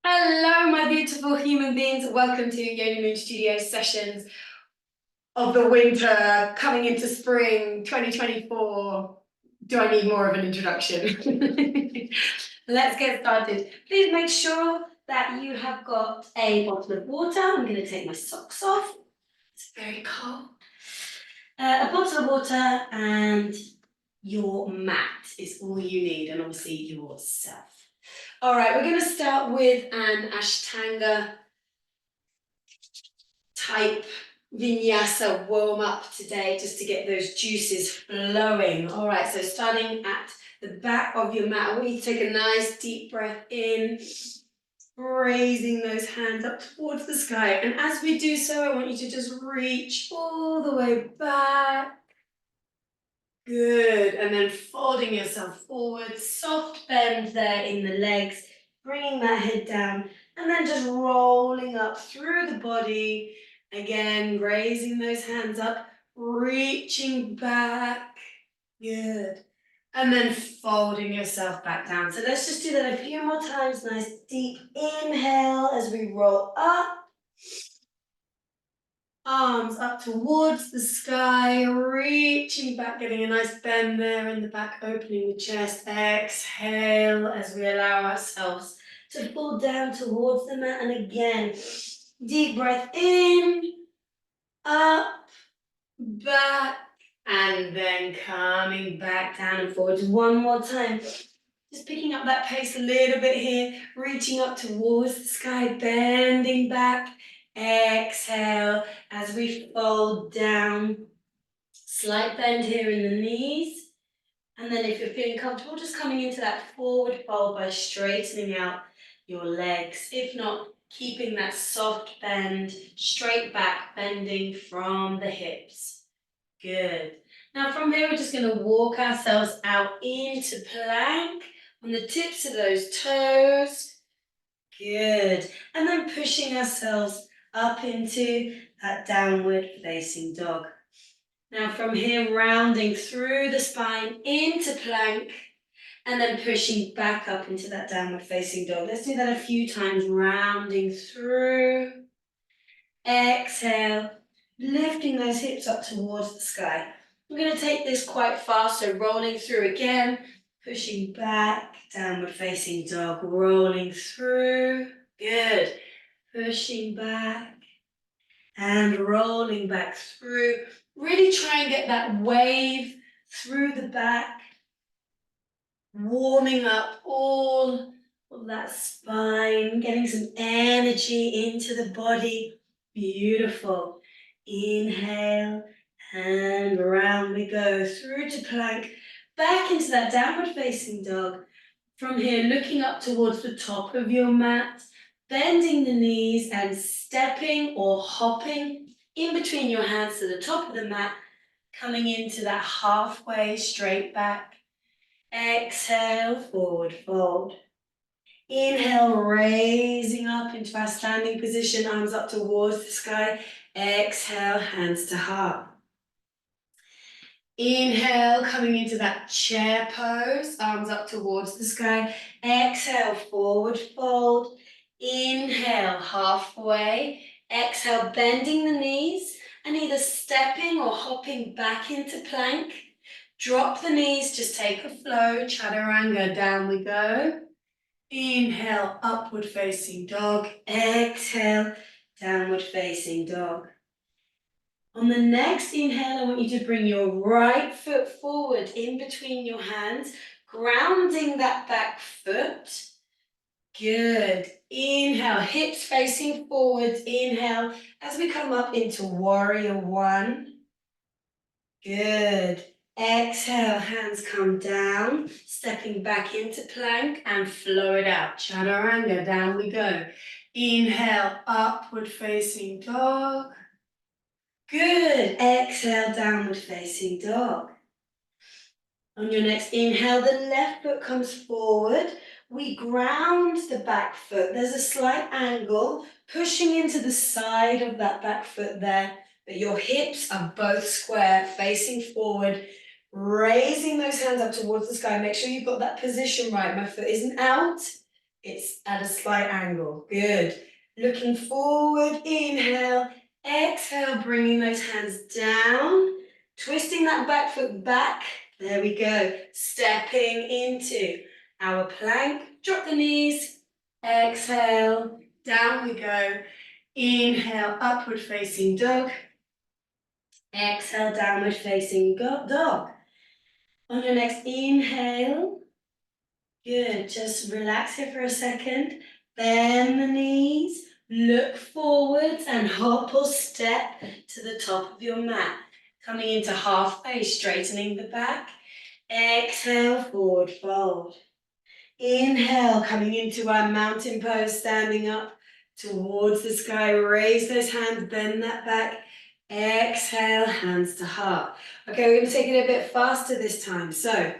Hello, my beautiful human beings. Welcome to Yoni Moon Studio sessions of the winter coming into spring 2024. Do I need more of an introduction? Let's get started. Please make sure that you have got a bottle of water. I'm going to take my socks off. It's very cold. A bottle of water and your mat is all you need, and obviously yourself. All right, we're going to start with an Ashtanga type vinyasa warm up today, just to get those juices flowing. All right, so starting at the back of your mat, I want you to take a nice deep breath in, raising those hands up towards the sky. And as we do so, I want you to just reach all the way back. Good, and then folding yourself forward, soft bend there in the legs, bringing that head down, and then just rolling up through the body. Again, raising those hands up, reaching back. Good. And then folding yourself back down. So let's just do that a few more times. Nice deep inhale as we roll up. Arms up towards the sky, reaching back, getting a nice bend there in the back, opening the chest. Exhale as we allow ourselves to fall down towards the mat. And again, deep breath in, up, back, and then coming back down and forwards. One more time. Just picking up that pace a little bit here, reaching up towards the sky, bending back. Exhale as we fold down. Slight bend here in the knees. And then if you're feeling comfortable, just coming into that forward fold by straightening out your legs. If not, keeping that soft bend, straight back, bending from the hips. Good. Now from here, we're just going to walk ourselves out into plank on the tips of those toes. Good. And then pushing ourselves up into that downward facing dog. Now from here, rounding through the spine into plank and then pushing back up into that downward facing dog. Let's do that a few times, rounding through. Exhale, lifting those hips up towards the sky. We're going to take this quite fast, so rolling through again, pushing back, downward facing dog, rolling through. Good. Pushing back and rolling back through. Really try and get that wave through the back, warming up all of that spine, getting some energy into the body. Beautiful. Inhale and round we go through to plank, back into that downward facing dog. From here, looking up towards the top of your mat, bending the knees and stepping or hopping in between your hands to the top of the mat, coming into that halfway straight back. Exhale, forward fold. Inhale, raising up into our standing position, arms up towards the sky. Exhale, hands to heart. Inhale, coming into that chair pose, arms up towards the sky. Exhale, forward fold. Inhale, halfway. Exhale, bending the knees and either stepping or hopping back into plank. Drop the knees, just take a flow. Chaturanga, down we go. Inhale, upward facing dog. Exhale, downward facing dog. On the next inhale, I want you to bring your right foot forward in between your hands, grounding that back foot. Good. Inhale, hips facing forwards. Inhale, as we come up into warrior one. Good. Exhale, hands come down, stepping back into plank and flow it out. Chaturanga, down we go. Inhale, upward facing dog. Good. Exhale, downward facing dog. On your next inhale, the left foot comes forward. We ground the back foot. There's a slight angle, pushing into the side of that back foot there, but your hips are both square, facing forward, raising those hands up towards the sky. Make sure you've got that position right. My foot isn't out, It's at a slight angle. Good. Looking forward, inhale, exhale, bringing those hands down, twisting that back foot back. There we go. Stepping into our plank. Drop the knees. Exhale, down we go. Inhale, upward facing dog. Exhale, downward facing dog. On your next inhale, good, just relax here for a second. Bend the knees, look forwards and hop or step to the top of your mat. Coming into halfway, straightening the back. Exhale, forward fold. Inhale, coming into our mountain pose, standing up towards the sky. Raise those hands, bend that back. Exhale, hands to heart. Okay, we're going to take it a bit faster this time. So,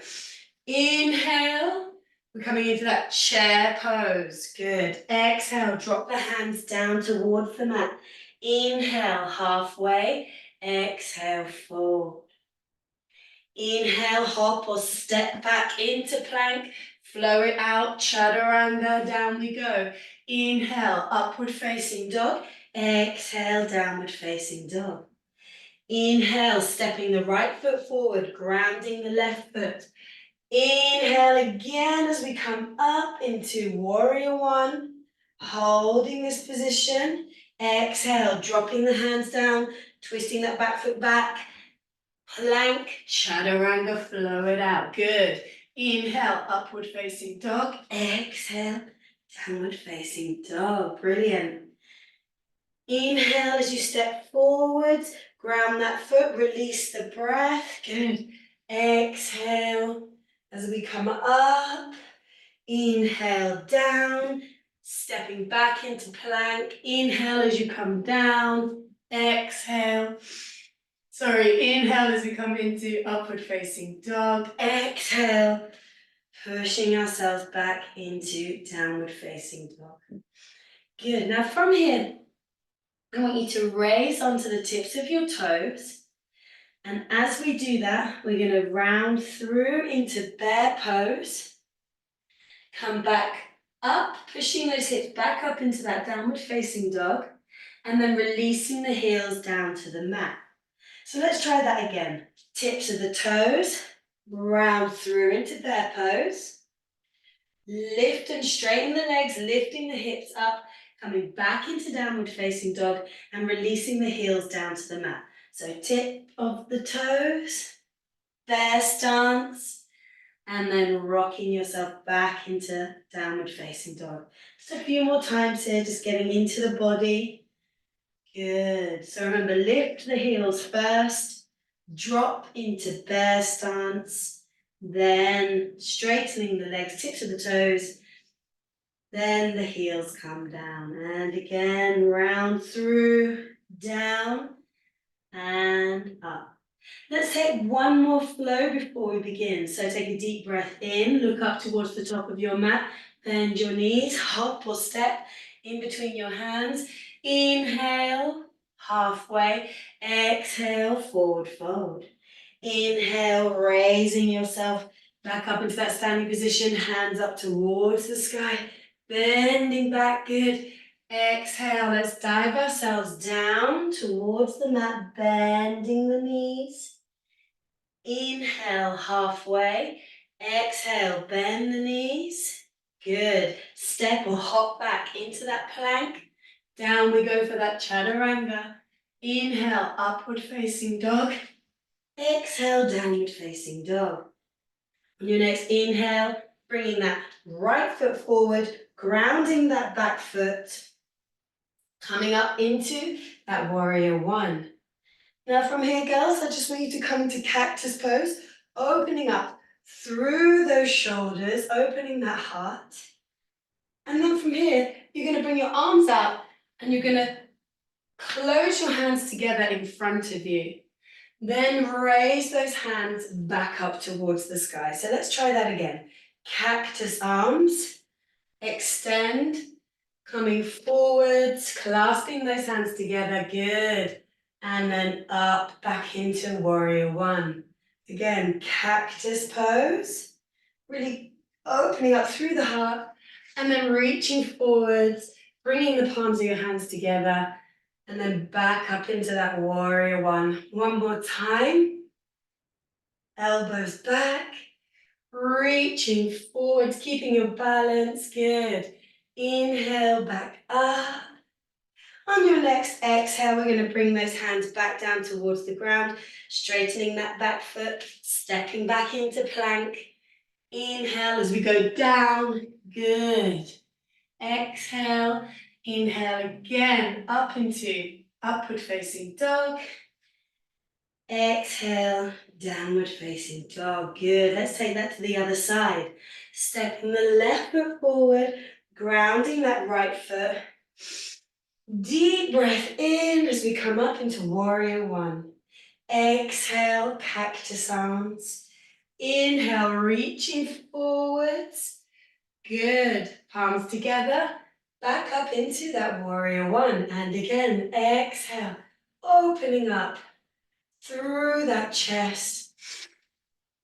inhale, we're coming into that chair pose. Good. Exhale, drop the hands down towards the mat. Inhale, halfway. Exhale, fold. Inhale, hop or step back into plank. Flow it out, chaturanga, down we go. Inhale, upward facing dog. Exhale, downward facing dog. Inhale, stepping the right foot forward, grounding the left foot. Inhale again as we come up into warrior one, holding this position. Exhale, dropping the hands down, twisting that back foot back. Plank, chaturanga, flow it out. Good. Inhale, upward facing dog. Exhale, downward facing dog. Brilliant. Inhale as you step forwards, ground that foot, release the breath. Good. Exhale as we come up. Inhale down, stepping back into plank. Inhale as you come down. Exhale. Inhale as we come into upward facing dog. Exhale, pushing ourselves back into downward facing dog. Good. Now from here, I want you to raise onto the tips of your toes. And as we do that, we're going to round through into bear pose. Come back up, pushing those hips back up into that downward facing dog. And then releasing the heels down to the mat. So let's try that again. Tips of the toes, round through into bear pose. Lift and straighten the legs, lifting the hips up, coming back into downward facing dog and releasing the heels down to the mat. So tip of the toes, bear stance, and then rocking yourself back into downward facing dog. Just a few more times here, just getting into the body. Good. So remember, lift the heels first, drop into bear stance, then straightening the legs, tips of the toes, then the heels come down. And again, round through, down, and up. Let's take one more flow before we begin. So take a deep breath in, look up towards the top of your mat, bend your knees, hop or step in between your hands. Inhale, halfway. Exhale, forward fold. Inhale, raising yourself back up into that standing position, hands up towards the sky, bending back, good. Exhale, let's dive ourselves down towards the mat, bending the knees. Inhale, halfway. Exhale, bend the knees. Good. Step or hop back into that plank. Down we go for that chaturanga. Inhale, upward facing dog. Exhale, downward facing dog. On your next inhale, bringing that right foot forward, grounding that back foot. Coming up into that warrior one. Now from here, girls, I just want you to come into cactus pose, opening up through those shoulders, opening that heart. And then from here, you're going to bring your arms out and you're going to close your hands together in front of you. Then raise those hands back up towards the sky. So let's try that again. Cactus arms, extend, coming forwards, clasping those hands together, good. And then up, back into warrior one. Again, cactus pose, really opening up through the heart, And then reaching forwards, bringing the palms of your hands together, and then back up into that warrior one. One more time. Elbows back, reaching forwards, keeping your balance. Good. Inhale, back up. On your next exhale, we're going to bring those hands back down towards the ground, straightening that back foot, stepping back into plank. Inhale as we go down. Good. Exhale. Inhale again, up into upward facing dog. Exhale, downward facing dog. Good. Let's take that to the other side. Stepping the left foot forward, grounding that right foot. Deep breath in as we come up into warrior one. Exhale, cactus arms. Inhale, reaching forwards. Good. Palms together. Back up into that warrior one. And again, exhale, opening up through that chest.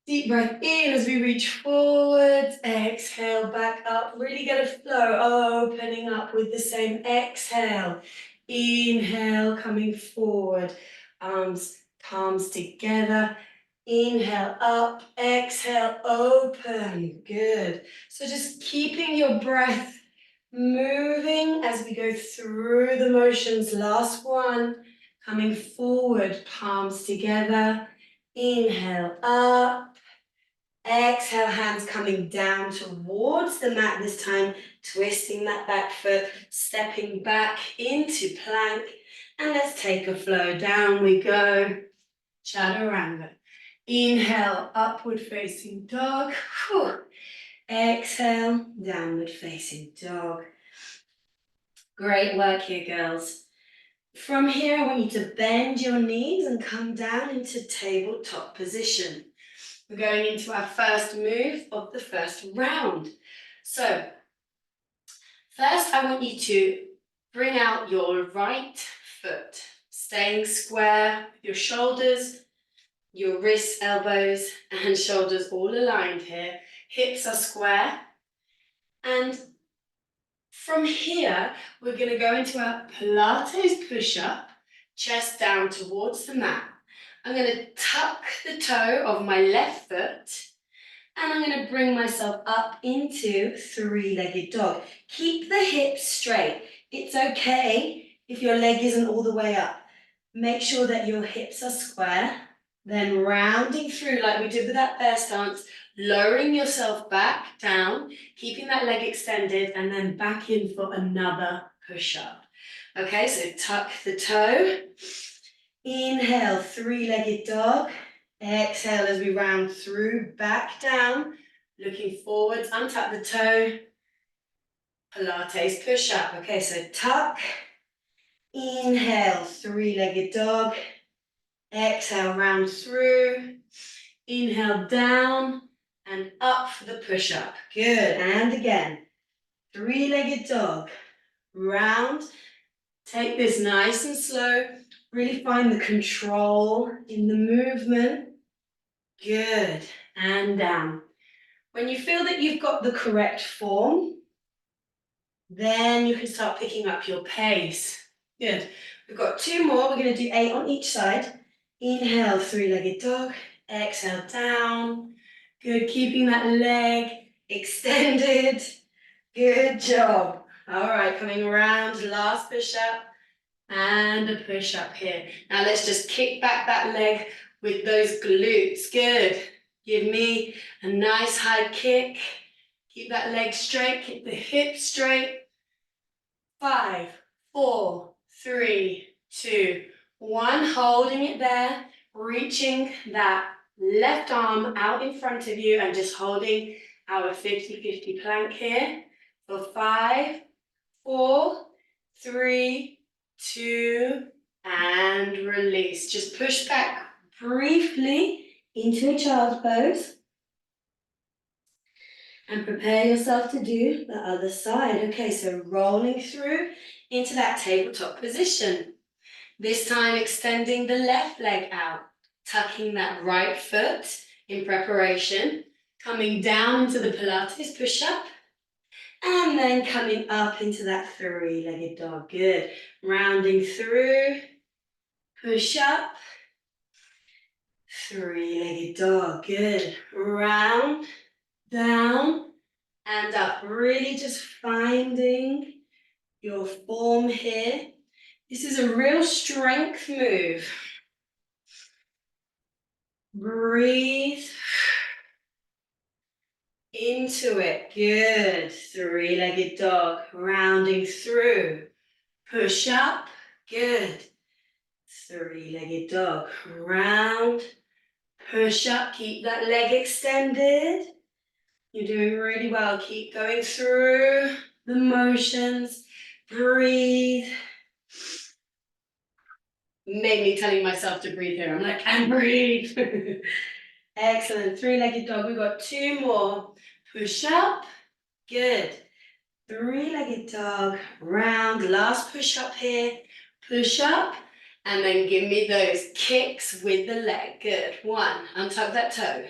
Deep breath in as we reach forwards. Exhale, back up. Really get a flow, opening up with the same exhale. Inhale, coming forward. Arms, palms together. Inhale, up. Exhale, open. Good. So just keeping your breath moving as we go through the motions. Last one. Coming forward, palms together. Inhale, up. Exhale, hands coming down towards the mat this time, twisting that back foot, stepping back into plank. And let's take a flow. Down we go. Chaturanga. Inhale, upward facing dog. Whew. Exhale, downward facing dog. Great work here, girls. From here, I want you to bend your knees and come down into tabletop position. We're going into our first move of the first round. So, first I want you to bring out your right foot, staying square with your shoulders, your wrists, elbows, and shoulders all aligned here. Hips are square. And from here, we're going to go into our Pilates push-up, chest down towards the mat. I'm going to tuck the toe of my left foot, and I'm going to bring myself up into three-legged dog. Keep the hips straight. It's okay if your leg isn't all the way up. Make sure that your hips are square. Then rounding through like we did with that bear stance, lowering yourself back down, keeping that leg extended, and then back in for another push-up. Okay, so tuck the toe. Inhale, three-legged dog. Exhale as we round through, back down, looking forwards, untuck the toe. Pilates push-up. Okay, so tuck. Inhale, three-legged dog. Exhale, round through. Inhale, down and up for the push-up. Good, and again. Three-legged dog. Round. Take this nice and slow. Really find the control in the movement. Good, and down. When you feel that you've got the correct form, then you can start picking up your pace. Good. We've got two more. We're going to do 8 on each side. Inhale, three-legged dog. Exhale, down. Good, keeping that leg extended. Good job. All right, coming around, last push-up. And a push-up here. Now let's just kick back that leg with those glutes. Good. Give me a nice high kick. Keep that leg straight. Keep the hips straight. 5, 4, 3, 2, 1. Holding it there. Reaching that left arm out in front of you and just holding our 50-50 plank here. For 5, 4, 3, 2, and release. Just push back briefly into a child's pose. And prepare yourself to do the other side. Okay, so rolling through into that tabletop position. This time extending the left leg out, tucking that right foot in preparation, coming down into the Pilates push-up. And then coming up into that three-legged dog. Good. Rounding through. Push up. Three-legged dog. Good. Round, down, and up. Really just finding your form here. This is a real strength move. Breathe into it. Good. Three-legged dog. Rounding through. Push up. Good. Three-legged dog. Round. Push up. Keep that leg extended. You're doing really well. Keep going through the motions. Breathe. Made me telling myself to breathe here. I'm like, and breathe. Excellent. Three-legged dog. We've got two more. Push up. Good. Three-legged dog. Round. Last push up here. Push up. And then give me those kicks with the leg. Good. 1. Untuck that toe.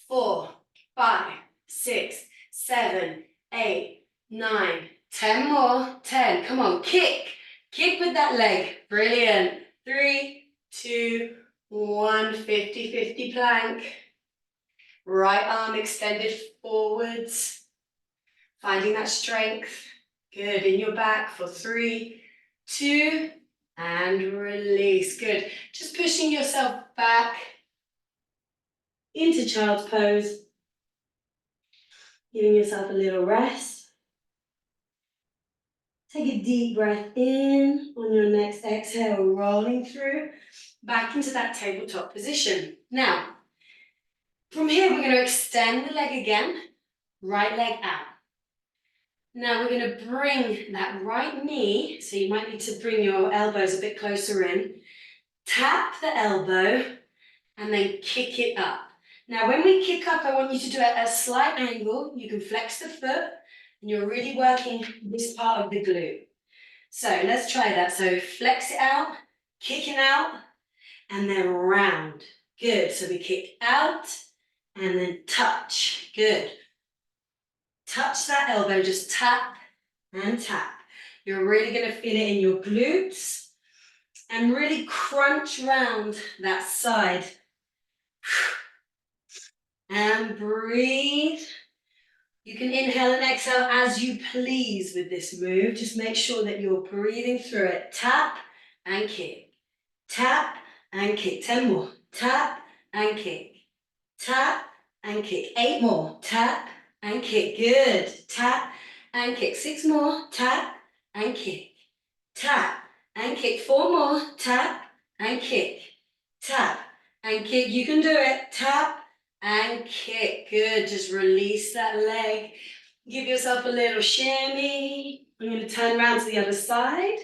4, 5, 6, 7, 8, 9, 10 more. 10. Come on. Kick. Kick with that leg. Brilliant. 3, 2, 1. 50-50 plank. Right arm extended forwards. Finding that strength. Good. In your back for 3, 2, and release. Good. Just pushing yourself back into child's pose. Giving yourself a little rest. Take a deep breath in. On your next exhale, rolling through. Back into that tabletop position. Now, from here, we're going to extend the leg again. Right leg out. Now we're going to bring that right knee, so you might need to bring your elbows a bit closer in. Tap the elbow and then kick it up. Now when we kick up, I want you to do it at a slight angle. You can flex the foot and you're really working this part of the glute. So let's try that. So flex it out, kicking out, and then round. Good. So we kick out and then touch. Good. Touch that elbow, just tap and tap. You're really going to feel it in your glutes and really crunch round that side. And breathe. You can inhale and exhale as you please with this move. Just make sure that you're breathing through it. Tap and kick. Tap and kick. 10 more. Tap and kick. Tap and kick. 8 more. Tap and kick. Good. Tap and kick. 6 more. Tap and kick. Tap and kick. 4 more. Tap and kick. Tap and kick. You can do it. Tap and kick. Good. Just release that leg. Give yourself a little shimmy. I'm going to turn around to the other side.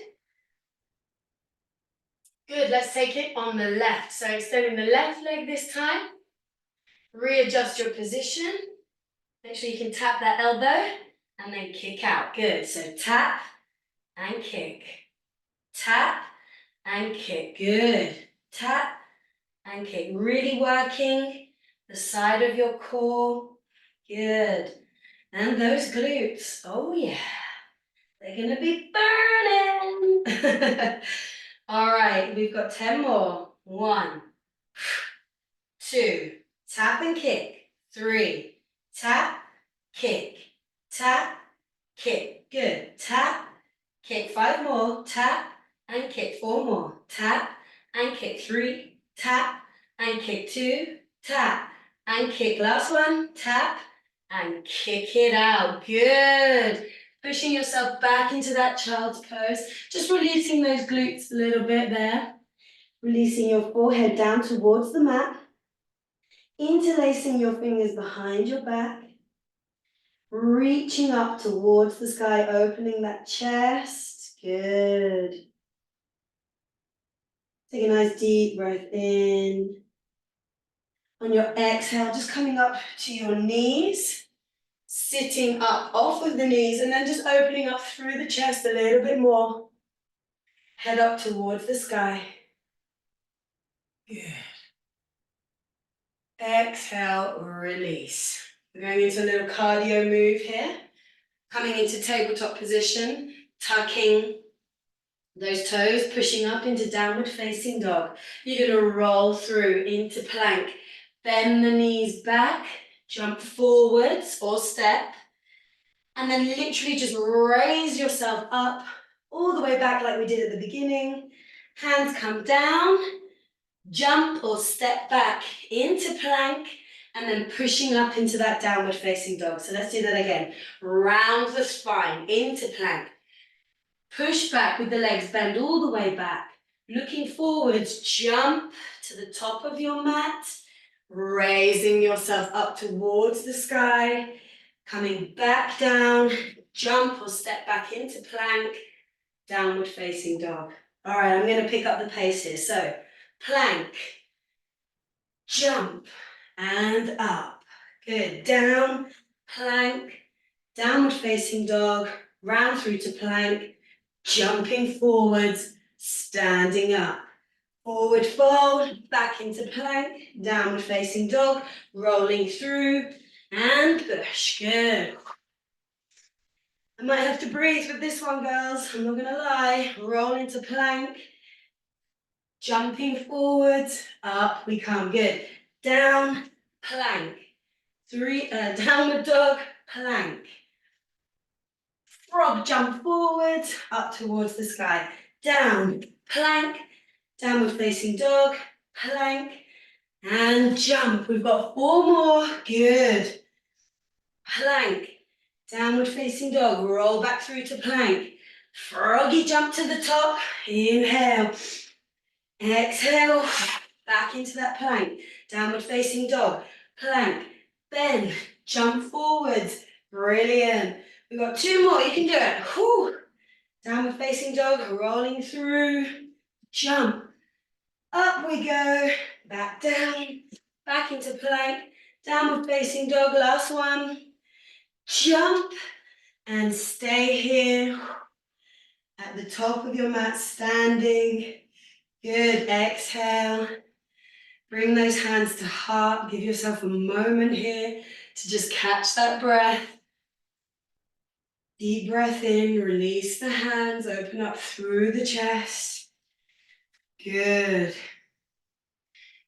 Good. Let's take it on the left. So extending the left leg this time. Readjust your position. Make sure you can tap that elbow and then kick out. Good. So tap and kick. Tap and kick. Good. Tap and kick. Really working the side of your core. Good. And those glutes. Oh yeah. They're going to be burning. All right. We've got 10 more. 1, 2. Tap and kick. 3. Tap, kick. Tap, kick. Good. Tap, kick. 5 more. Tap and kick. 4 more. Tap and kick. 3. Tap and kick. 2. Tap and kick. Last one. Tap and kick it out. Good. Pushing yourself back into that child's pose. Just releasing those glutes a little bit there. Releasing your forehead down towards the mat. Interlacing your fingers behind your back. Reaching up towards the sky, opening that chest. Good. Take a nice deep breath in. On your exhale, just coming up to your knees. Sitting up off of the knees and then just opening up through the chest a little bit more. Head up towards the sky. Good. Exhale, release. We're going into a little cardio move here. Coming into tabletop position, tucking those toes, pushing up into downward facing dog. You're going to roll through into plank. Bend the knees back, jump forwards or step, and then literally just raise yourself up all the way back like we did at the beginning. Hands come down, jump or step back into plank, and then pushing up into that downward facing dog. So let's do that again. Round the spine into plank. Push back with the legs, bend all the way back. Looking forwards, jump to the top of your mat, raising yourself up towards the sky, coming back down, jump or step back into plank, downward facing dog. All right, I'm going to pick up the pace here. So plank, jump and up. Good. Down, plank, downward facing dog, round through to plank, jumping forwards, standing up. Forward fold, back into plank, downward facing dog, rolling through and push. Good. I might have to breathe with this one, girls. I'm not gonna lie. Roll into plank, jumping forwards, up we come. Good. Down, plank. Downward dog, plank. Frog jump forward, up towards the sky. Down, plank, downward facing dog, plank, and jump. We've got 4 more. Good. Plank, downward facing dog, roll back through to plank. Froggy jump to the top, inhale. Exhale, back into that plank. Downward facing dog, plank, bend, jump forwards. Brilliant. We've got 2 more, you can do it. Whew. Downward facing dog, rolling through, jump. Up we go, back down, back into plank, downward facing dog, last one. Jump and stay here at the top of your mat, standing. Good, exhale. Bring those hands to heart. Give yourself a moment here to just catch that breath. Deep breath in, release the hands, open up through the chest. Good.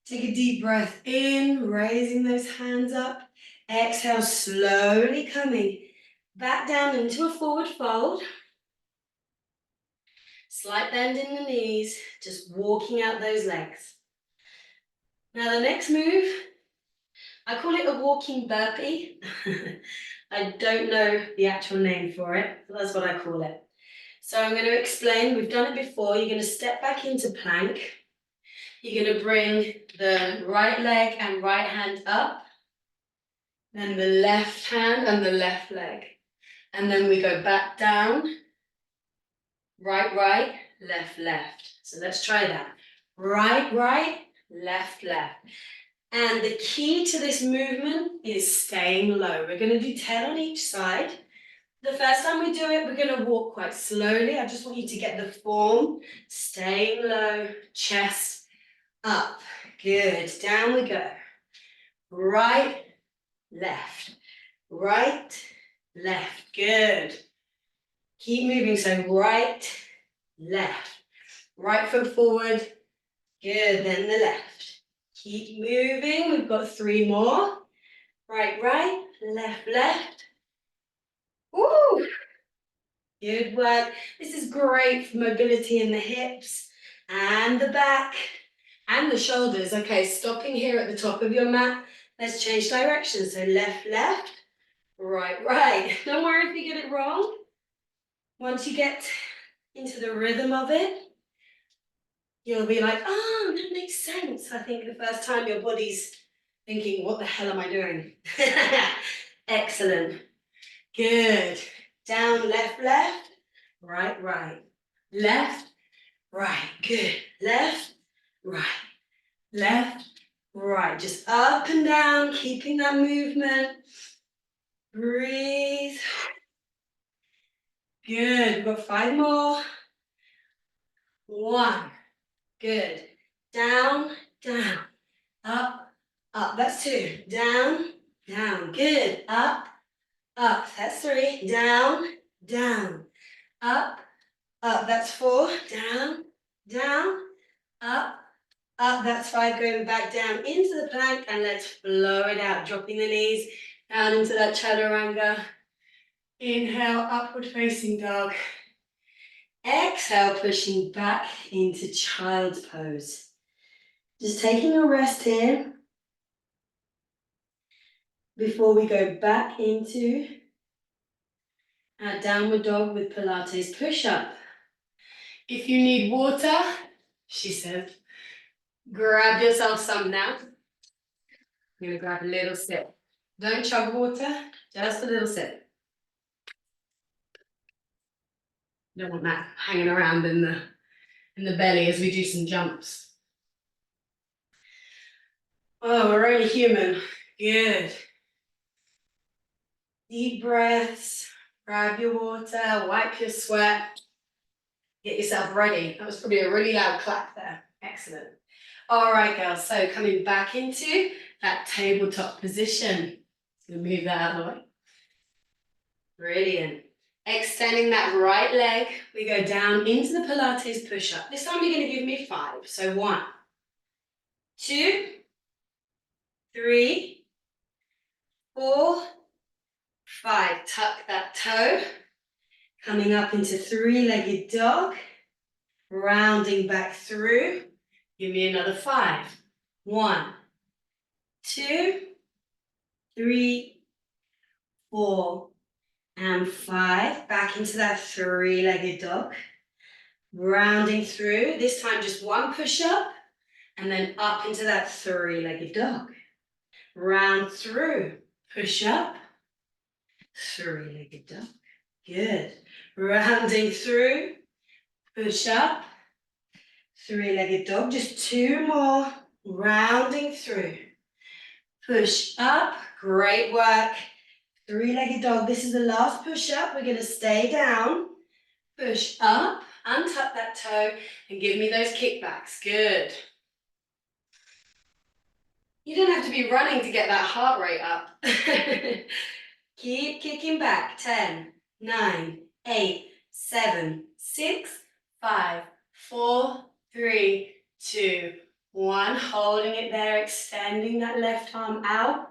Take a deep breath in, raising those hands up. Exhale, slowly coming back down into a forward fold. Slight bend in the knees, just walking out those legs. Now the next move, I call it a walking burpee. I don't know the actual name for it, but that's what I call it. So I'm going to explain, we've done it before. You're going to step back into plank. You're going to bring the right leg and right hand up, then the left hand and the left leg. And then we go back down, right, right, left, left. So let's try that. Right, right, left, left. And the key to this movement is staying low. We're going to do 10 on each side. The first time we do it, we're going to walk quite slowly. I just want you to get the form. Staying low, chest up. Good. Down we go. Right, left. Right, left. Good. Keep moving. So right, left. Right foot forward. Good. Then the left. Keep moving. We've got 3 more. Right, right, left, left. Woo! Good work. This is great for mobility in the hips and the back and the shoulders. Okay, stopping here at the top of your mat. Let's change direction. So left, left, right, right. Don't worry if you get it wrong. Once you get into the rhythm of it, you'll be like, oh, that makes sense. I think the first time your body's thinking, what the hell am I doing? Excellent. Good. Down, left, left, right, right. Left, right. Good. Left, right. Left, right. Just up and down, keeping that movement. Breathe. Good. We've got 5 more. 1. Good. Down, down. Up, up. That's 2. Down, down. Good. Up, up, that's 3, down, down, up, up, that's 4, down, down, up, up, that's 5, going back down into the plank, and let's flow it out, dropping the knees down into that chaturanga. Inhale, upward facing dog. Exhale, pushing back into child's pose. Just taking a rest here before we go back into our downward dog with Pilates push-up. If you need water, she said, grab yourself some now. I'm gonna grab a little sip. Don't chug water, just a little sip. Don't want that hanging around in the belly as we do some jumps. Oh, we're only human. Good. Deep breaths. Grab your water, wipe your sweat. Get yourself ready. That was probably a really loud clap there. Excellent. All right, girls. So coming back into that tabletop position. Gonna move that out of the way. Brilliant. Extending that right leg. We go down into the Pilates push-up. This time you're going to give me 5. So 1, 2, 3, 4, 5. Tuck that toe. Coming up into 3-legged dog. Rounding back through. Give me another 5. 1, 2, 3, 4, and 5. Back into that 3-legged dog. Rounding through. This time just 1 push-up. And then up into that 3-legged dog. Round through. Push up. 3-legged dog. Good. Rounding through. Push up. 3-legged dog. Just 2 more. Rounding through. Push up. Great work. 3-legged dog. This is the last push up. We're going to stay down. Push up. Untuck that toe. And give me those kickbacks. Good. You don't have to be running to get that heart rate up. Keep kicking back. 10, 9, 8, 7, 6, 5, 4, 3, 2, 1. Holding it there, extending that left arm out.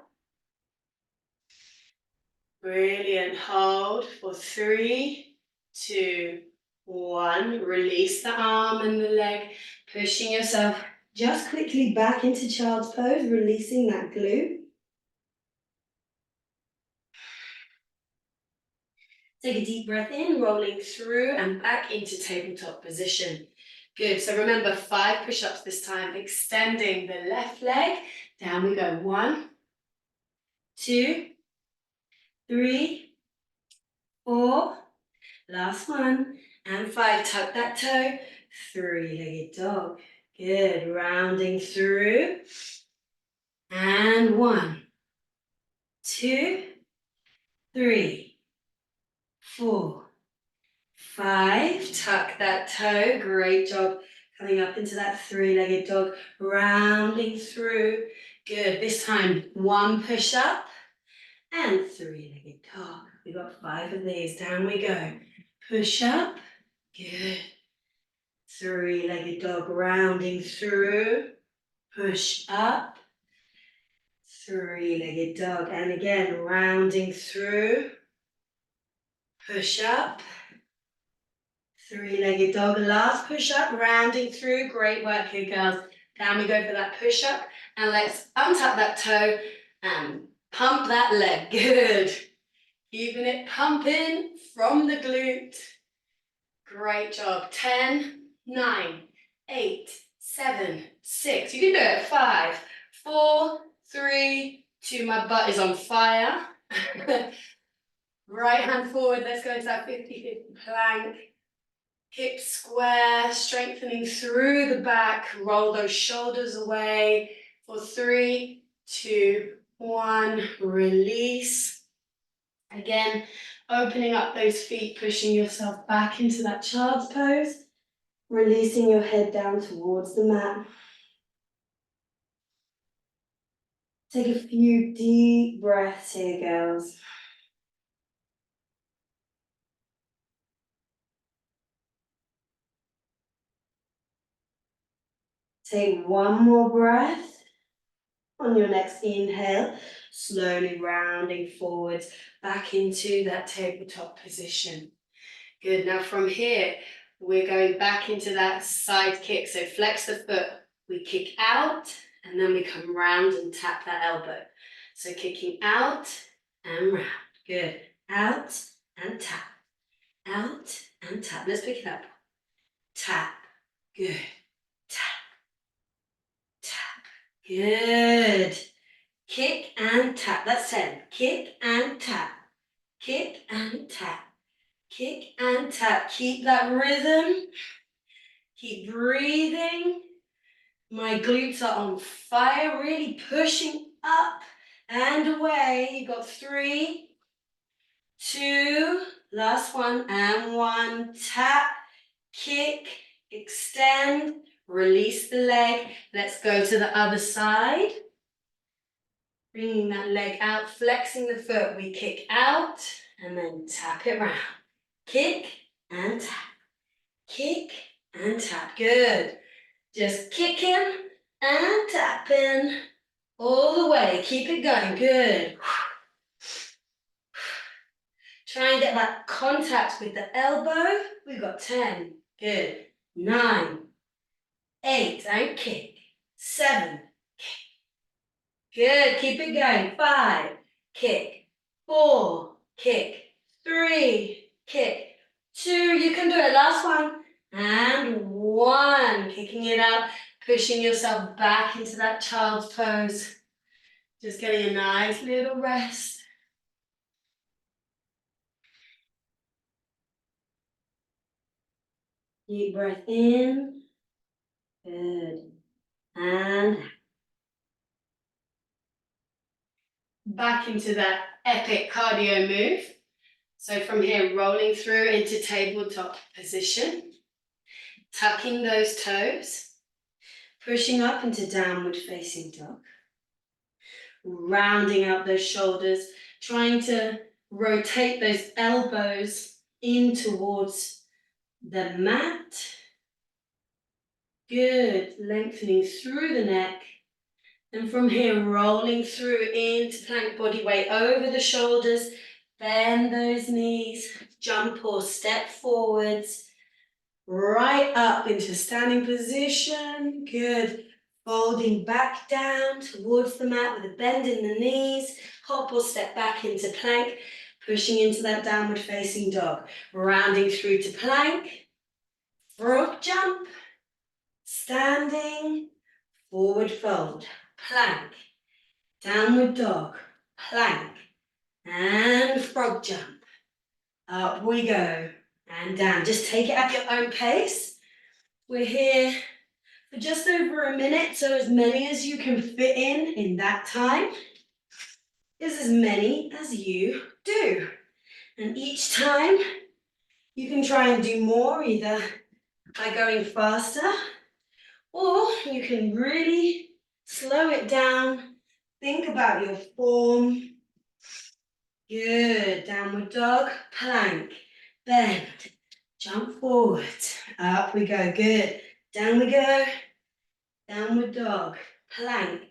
Brilliant. Hold for 3, 2, 1. Release the arm and the leg, pushing yourself just quickly back into child's pose, releasing that glute. Take a deep breath in, rolling through and back into tabletop position. Good, so remember 5 push-ups this time, extending the left leg. Down we go. 1, 2, 3, 4, last one, and 5. Tuck that toe, 3-legged dog. Good, rounding through. And 1, 2, 3, 4, 5. Tuck that toe. Great job. Coming up into that 3-legged dog. Rounding through. Good. This time, 1 push up and 3-legged dog. We've got 5 of these. Down we go. Push up. Good. 3-legged dog. Rounding through. Push up. 3-legged dog. And again, rounding through. Push up. 3-legged dog. Last push-up, rounding through. Great work here, girls. Down we go for that push-up. And let's untap that toe and pump that leg. Good. Keeping it pumping from the glute. Great job. 10, 9, 8, 7, 6. You can do it. 5, 4, 3, 2. My butt is on fire. Right hand forward. Let's go into that 50-50 plank. Hips square, strengthening through the back. Roll those shoulders away for 3, 2, 1. Release. Again, opening up those feet, pushing yourself back into that child's pose. Releasing your head down towards the mat. Take a few deep breaths here, girls. Take one more breath. On your next inhale, slowly rounding forwards back into that tabletop position. Good, now from here, we're going back into that side kick. So flex the foot, we kick out, and then we come round and tap that elbow. So kicking out and round. Good. Out and tap. Out and tap. Let's pick it up. Tap. Good. Tap. Tap. Good. Kick and tap. That's 10. Kick and tap. Kick and tap. Kick and tap. Keep that rhythm. Keep breathing. My glutes are on fire, really pushing up and away. You got 3, 2, last one, and 1. Tap, kick, extend, release the leg. Let's go to the other side. Bringing that leg out, flexing the foot. We kick out and then tap it round. Kick and tap. Kick and tap. Good. Just kicking and tapping all the way. Keep it going. Good. Try and get that contact with the elbow. We've got 10. Good. 9, 8, and kick. 7, good. Keep it going. 5, kick. 4, kick. 3, kick. 2, you can do it. Last one. And 1. Kicking it out, pushing yourself back into that child's pose. Just getting a nice little rest. Deep breath in. Good. And back into that epic cardio move. So from here, rolling through into tabletop position, tucking those toes, pushing up into downward facing dog, rounding out those shoulders, trying to rotate those elbows in towards the mat. Good, lengthening through the neck. And from here, rolling through into plank body weight over the shoulders. Bend those knees, jump or step forwards, right up into standing position. Good. Folding back down towards the mat with a bend in the knees. Hop or step back into plank, pushing into that downward facing dog. Rounding through to plank, frog jump, standing, forward fold, plank, downward dog, plank, and frog jump. Up we go and down. Just take it at your own pace. We're here for just over a minute, so as many as you can fit in that time is as many as you do. And each time you can try and do more, either by going faster or you can really slow it down. Think about your form. Good. Downward dog, plank, bend, jump forward. Up we go. Good. Down we go. Downward dog, plank,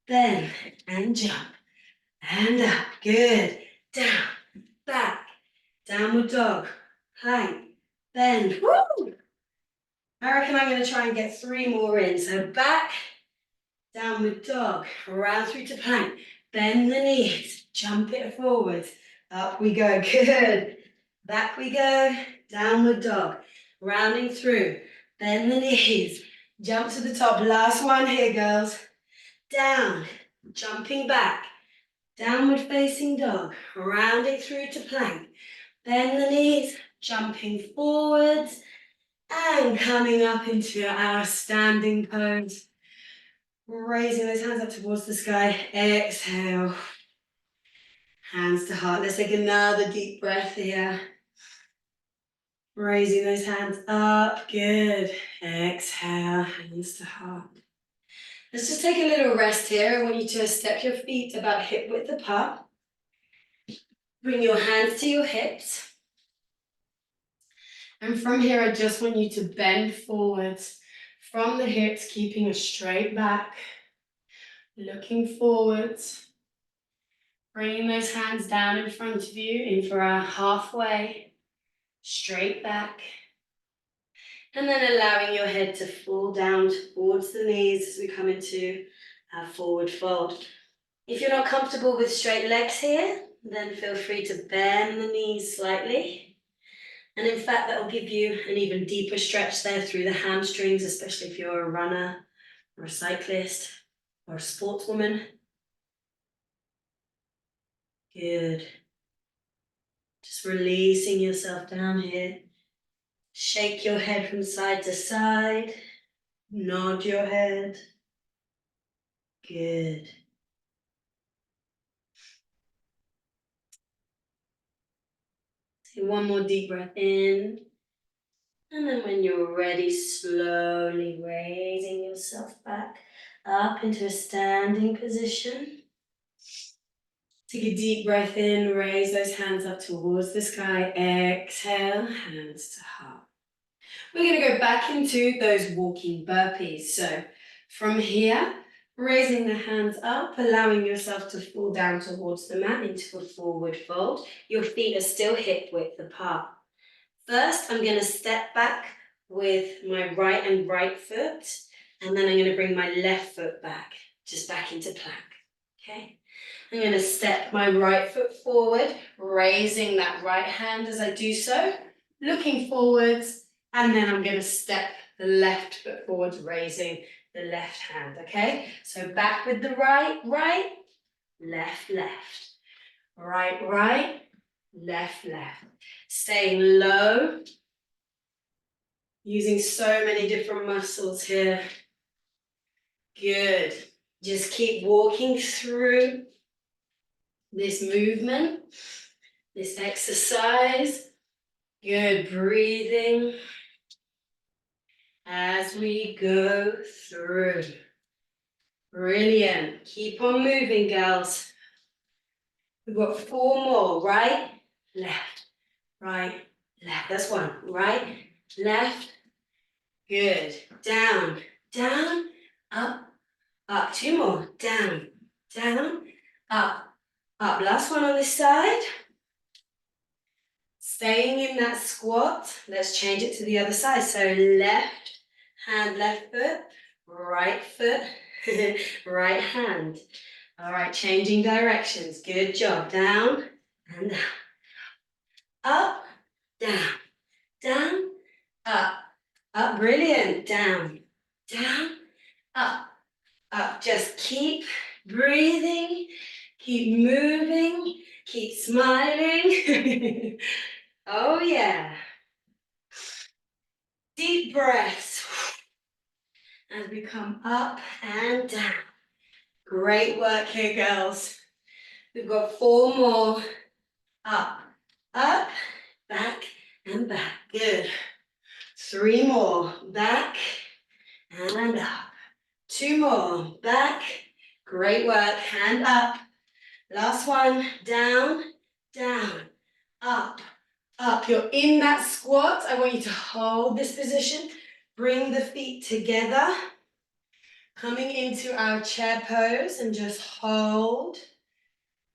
bend, and jump. And up. Good. Down, back, downward dog, plank, bend. Woo! I reckon I'm going to try and get 3 more in. So back, downward dog, around through to plank. Bend the knees, jump it forward. Up we go, good. Back we go, downward dog. Rounding through, bend the knees, jump to the top. Last one here, girls. Down, jumping back, downward facing dog. Rounding through to plank. Bend the knees, jumping forwards, and coming up into our standing pose. Raising those hands up towards the sky. Exhale. Hands to heart. Let's take another deep breath here. Raising those hands up. Good. Exhale. Hands to heart. Let's just take a little rest here. I want you to step your feet about hip width apart. Bring your hands to your hips. And from here, I just want you to bend forwards. from the hips, keeping a straight back, looking forwards. Bringing those hands down in front of you, in for our halfway, straight back. And then allowing your head to fall down towards the knees as we come into our forward fold. If you're not comfortable with straight legs here, then feel free to bend the knees slightly. And in fact, that will give you an even deeper stretch there through the hamstrings, especially if you're a runner or a cyclist or a sportswoman. Good. Just releasing yourself down here. Shake your head from side to side. Nod your head. Good. Take one more deep breath in. And then when you're ready, slowly raising yourself back up into a standing position. Take a deep breath in, raise those hands up towards the sky. Exhale, hands to heart. We're going to go back into those walking burpees. So from here, raising the hands up, allowing yourself to fall down towards the mat into a forward fold. Your feet are still hip width apart. First, I'm going to step back with my right foot, and then I'm going to bring my left foot back, just back into plank. Okay? I'm going to step my right foot forward, raising that right hand as I do so, looking forwards, and then I'm going to step the left foot forwards, raising the left hand, okay? So back with the right, left, right, left. Staying low, using so many different muscles here. Good. Just keep walking through this movement, this exercise. Good, breathing as we go through. Brilliant. Keep on moving, girls. We've got 4 more. Right, left, right, left. That's 1. Right, left. Good. Down, up, up. 2 more. Down, up. Last one on this side. Staying in that squat. Let's change it to the other side. So left hand, left foot, right right hand. All right, changing directions. Good job. Down and down. Up, down, up. Brilliant. Down, up. Just keep breathing, keep moving, keep smiling. Oh yeah. Deep breaths as we come up and down. Great work here, girls. We've got 4 more. Up, back, and back. Good. 3 more. Back and up. 2 more. Back. Great work. Hand up. Last one. Down, up. You're in that squat. I want you to hold this position. Bring the feet together. Coming into our chair pose and just hold.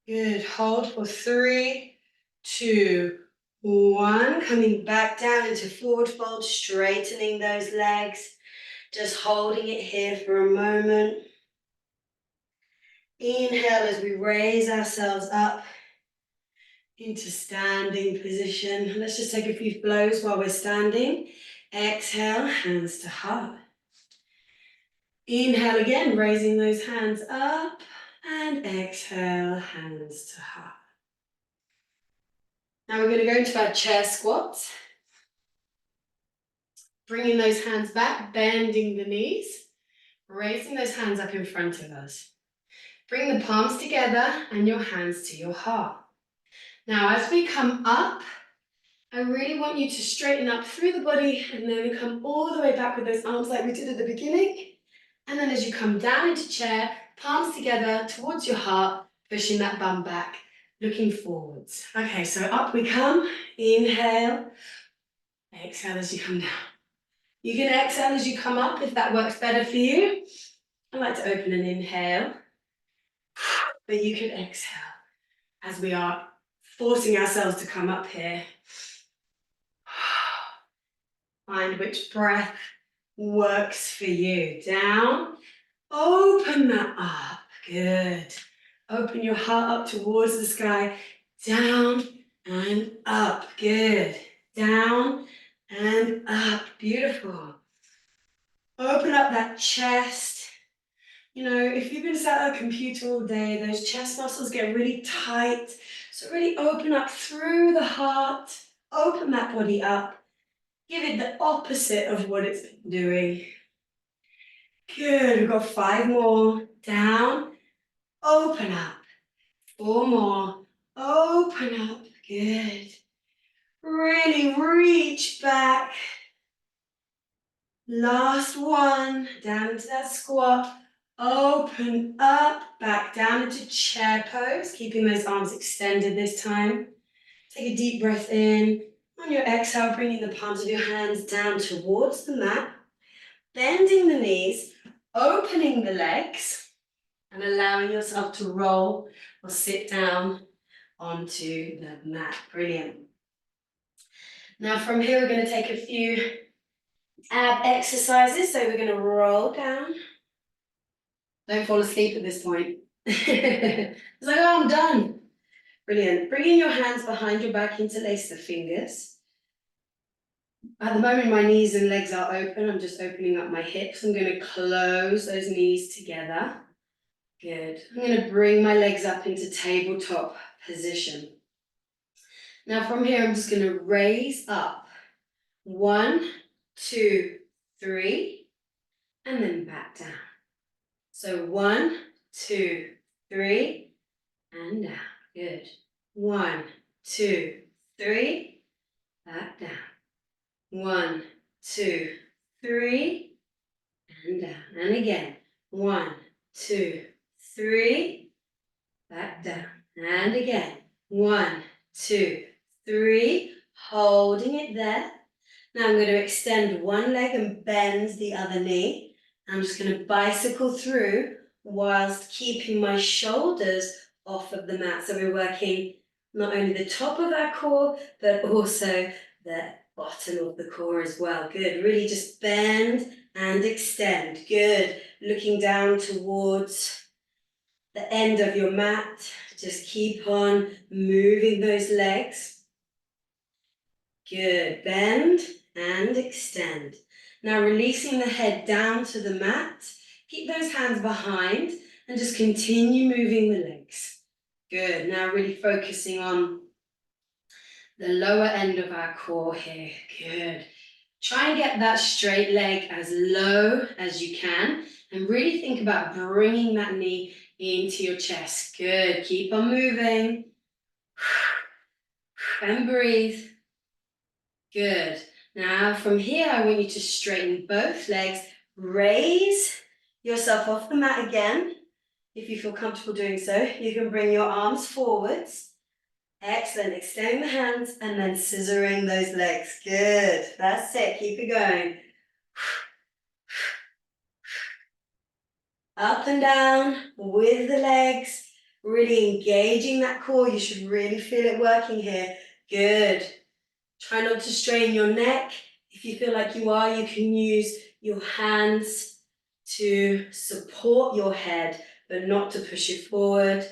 Good. Hold for 3, 2, 1. Coming back down into forward fold, straightening those legs. Just holding it here for a moment. Inhale as we raise ourselves up into standing position. Let's just take a few flows while we're standing. Exhale, hands to heart. Inhale again, raising those hands up. And exhale, hands to heart. Now we're going to go into our chair squats. Bringing those hands back, bending the knees. Raising those hands up in front of us. Bring the palms together and your hands to your heart. Now as we come up, I really want you to straighten up through the body and then come all the way back with those arms like we did at the beginning. And then as you come down into chair, palms together towards your heart, pushing that bum back, looking forwards. Okay, so up we come. Inhale. Exhale as you come down. You can exhale as you come up if that works better for you. I like to open and inhale, but you can exhale as we are forcing ourselves to come up here. Find which breath works for you. Down, open that up. Good. Open your heart up towards the sky. Down and up. Good. Down and up. Beautiful. Open up that chest. You know, if you've been sat at a computer all day, those chest muscles get really tight. So really open up through the heart. Open that body up. Give it the opposite of what it's been doing. Good, we've got 5 more. Down, open up. 4 more. Open up. Good. Really reach back. Last one. Down into that squat. Open up. Back down into chair pose. Keeping those arms extended this time. Take a deep breath in. On your exhale, bringing the palms of your hands down towards the mat. Bending the knees. Opening the legs. And allowing yourself to roll or sit down onto the mat. Brilliant. Now from here, we're going to take a few ab exercises. So we're going to roll down. Don't fall asleep at this point. It's like, oh, I'm done. Brilliant. Bringing your hands behind your back, interlace the fingers. At the moment, my knees and legs are open. I'm just opening up my hips. I'm going to close those knees together. Good. I'm going to bring my legs up into tabletop position. Now from here, I'm just going to raise up. 1, 2, 3, and then back down. So 1, 2, 3, and down. Good. 1, 2, 3, back down. 1, 2, 3, and down. And again. 1, 2, 3, back down. And again. 1, 2, 3, holding it there. Now I'm going to extend one leg and bend the other knee. I'm just going to bicycle through whilst keeping my shoulders off of the mat. So we're working not only the top of our core, but also the bottom of the core as well. Good. Really just bend and extend. Good. Looking down towards the end of your mat. Just keep on moving those legs. Good. Bend and extend. Now releasing the head down to the mat. Keep those hands behind and just continue moving the legs. Good. Now really focusing on the lower end of our core here. Good. Try and get that straight leg as low as you can and really think about bringing that knee into your chest. Good. Keep on moving. And breathe. Good. Now from here, I want you to straighten both legs. Raise yourself off the mat again. If you feel comfortable doing so, you can bring your arms forwards. Excellent. Extending the hands and then scissoring those legs. Good. That's it. Keep it going. Up and down with the legs. Really engaging that core. You should really feel it working here. Good. Try not to strain your neck. If you feel like you are, you can use your hands to support your head, but not to push it forward.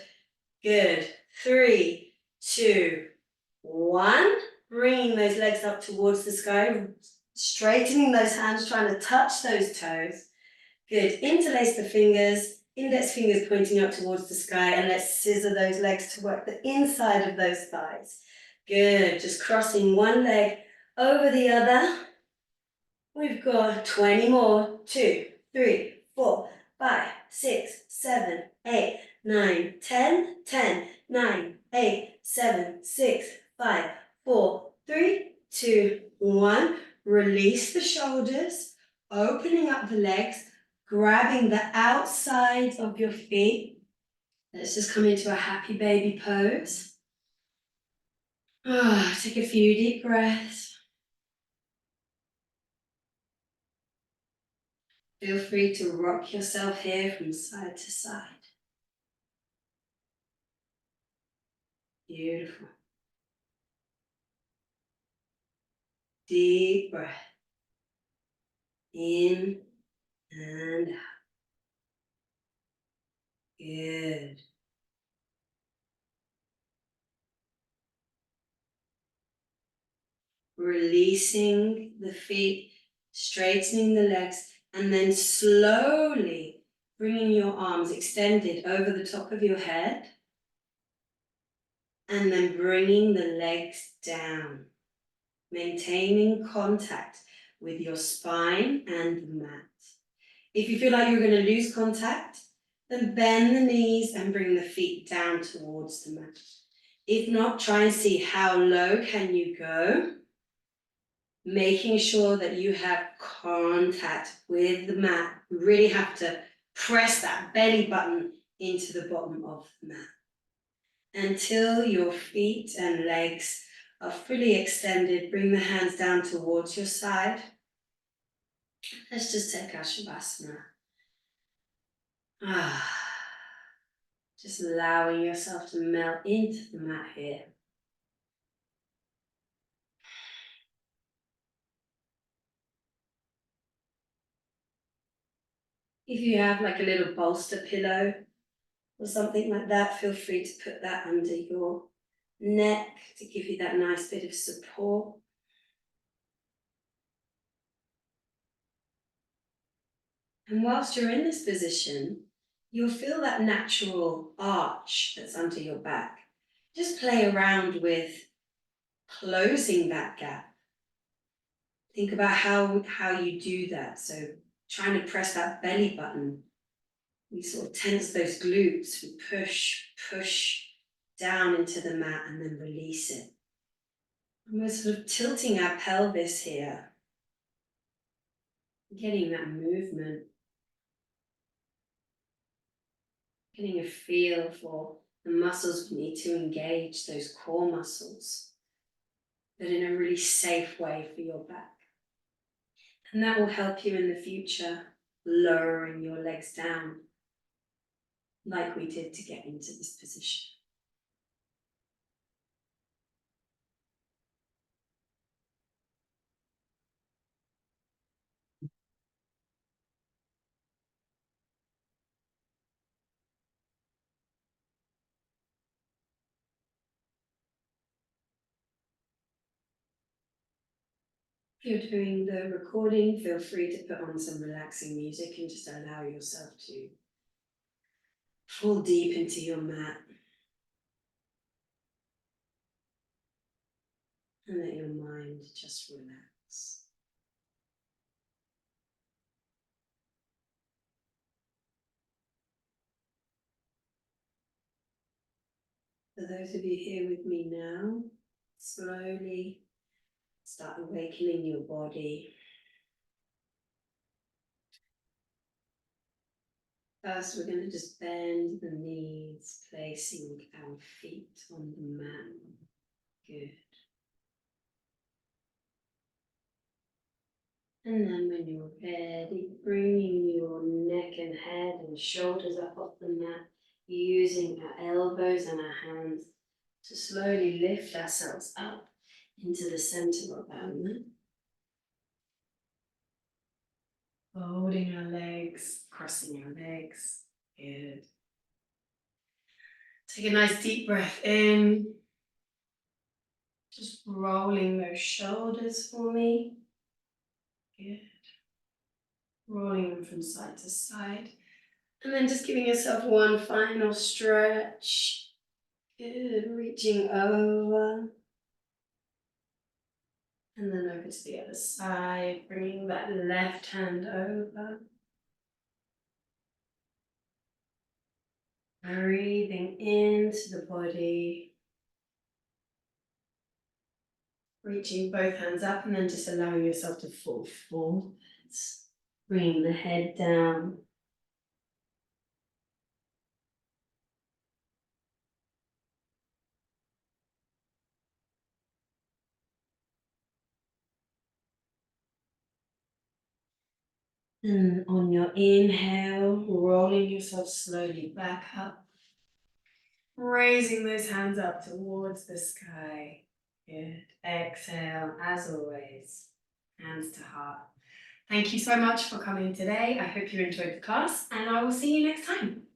Good. 3, 2, 1. Bringing those legs up towards the sky. Straightening those hands, trying to touch those toes. Good. Interlace the fingers. Index fingers pointing up towards the sky. And let's scissor those legs to work the inside of those thighs. Good. Just crossing one leg over the other. We've got 20 more. 2, 3, 4, 5, 6, 7, 8, 9, 10, 10, 9, 8, 7, 6, 5, 4, 3, 2, 1. Release the shoulders, opening up the legs, grabbing the outsides of your feet. Let's just come into a happy baby pose. Take a few deep breaths. Feel free to rock yourself here from side to side. Beautiful. Deep breath. In and out. Good. Releasing the feet, straightening the legs, and then slowly bringing your arms extended over the top of your head, and then bringing the legs down, maintaining contact with your spine and the mat. If you feel like you're going to lose contact, then bend the knees and bring the feet down towards the mat. If not, try and see how low can you go, making sure that you have contact with the mat. You really have to press that belly button into the bottom of the mat until your feet and legs are fully extended. Bring the hands down towards your side. Let's just take our Shavasana. Just allowing yourself to melt into the mat here. If you have like a little bolster pillow or something like that, feel free to put that under your neck to give you that nice bit of support. And whilst you're in this position, you'll feel that natural arch that's under your back. Just play around with closing that gap. Think about how you do that. So trying to press that belly button. We sort of tense those glutes, we push down into the mat and then release it. And we're sort of tilting our pelvis here, getting that movement, getting a feel for the muscles we need to engage, those core muscles, but in a really safe way for your back. And that will help you in the future, lowering your legs down, like we did to get into this position. If you're doing the recording, feel free to put on some relaxing music and just allow yourself to fall deep into your mat and let your mind just relax. For those of you here with me now, slowly start awakening your body. First, we're going to just bend the knees, placing our feet on the mat. Good. And then when you're ready, bringing your neck and head and shoulders up off the mat, using our elbows and our hands to slowly lift ourselves up into the center of our mat. Folding our legs, crossing our legs. Good. Take a nice deep breath in. Just rolling those shoulders for me. Good. Rolling them from side to side. And then just giving yourself one final stretch. Good. Reaching over. And then over to the other side. Bringing that left hand over. Breathing into the body. Reaching both hands up and then just allowing yourself to fall forwards. Bringing the head down. And on your inhale, rolling yourself slowly back up, raising those hands up towards the sky. Good. Exhale, as always, hands to heart. Thank you so much for coming today. I hope you enjoyed the class, and I will see you next time.